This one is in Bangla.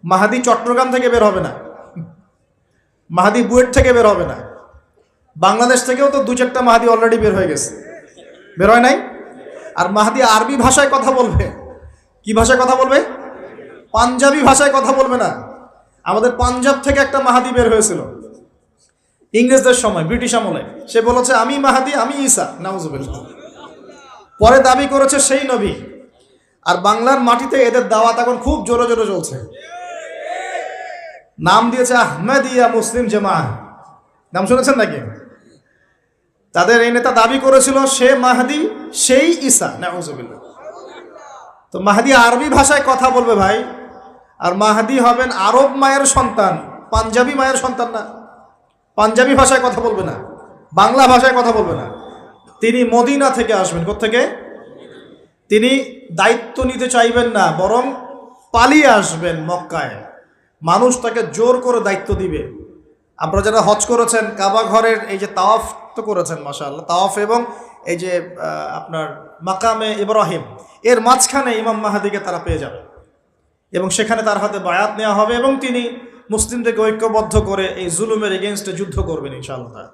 মাহাদি চট্টগ্রাম থেকে বের হবে না, মাহাদি বুয়েট থেকে বের হবে না, বাংলাদেশ থেকেও তো 2-4টা মাহাদি অলরেডি বের হয়ে গেছে, বের হয় নাই? আর মাহাদি আরবি ভাষায় কথা বলবে। কি ভাষায় কথা বলবে? পাঞ্জাবি ভাষায় কথা বলবে না। আমাদের পাঞ্জাব থেকে একটা মাহাদি বের হয়েছিল ইংরেজদের সময়, ব্রিটিশ আমলে। সে বলেছে আমি মাহাদি, আমি ঈসা, নাউজুবিল্লাহ। পরে দাবি করেছে সেই নবী। আর বাংলার মাটিতে এদের দাওয়াত এখন খুব জোরে জোরে চলছে। নাম দিয়েছে আহমেদিয়া মুসলিম জামাআহ, নাম শুনেছেন নাকি? তাদের এই নেতা দাবি করেছিল সে মাহাদি, সেই ঈসা, নাউজুবিল্লাহ। তো মাহাদি আরবি ভাষায় কথা বলবে ভাই, আর মাহাদি হবেন আরব মায়ের সন্তান, পাঞ্জাবি মায়ের সন্তান না। পাঞ্জাবি ভাষায় কথা বলবে না, বাংলা ভাষায় কথা বলবে না। তিনি মদিনা থেকে আসবেন। কোত্থেকে? তিনি দায়িত্ব নিতে চাইবেন না, বরং পালিয়ে আসবেন মক্কায়। মানুষ তাকে জোর করে দায়িত্ব দিবে। আপনারা যারা হজ করেছেন, কাবা ঘরের এই যে তাওয়াফ তো করেছেন মাশাআল্লাহ, তাওয়াফ এবং এই যে আপনার মাকামে ইব্রাহিম, এর মাঝখানে ইমাম মাহাদিকে তারা পেয়ে যাবে এবং সেখানে তার হাতে বায়াত নেওয়া হবে এবং তিনি মুসলিমদেরকে ঐক্যবদ্ধ করে এই জুলুমের এগেনস্টে যুদ্ধ করবেন ইনশাআল্লাহ।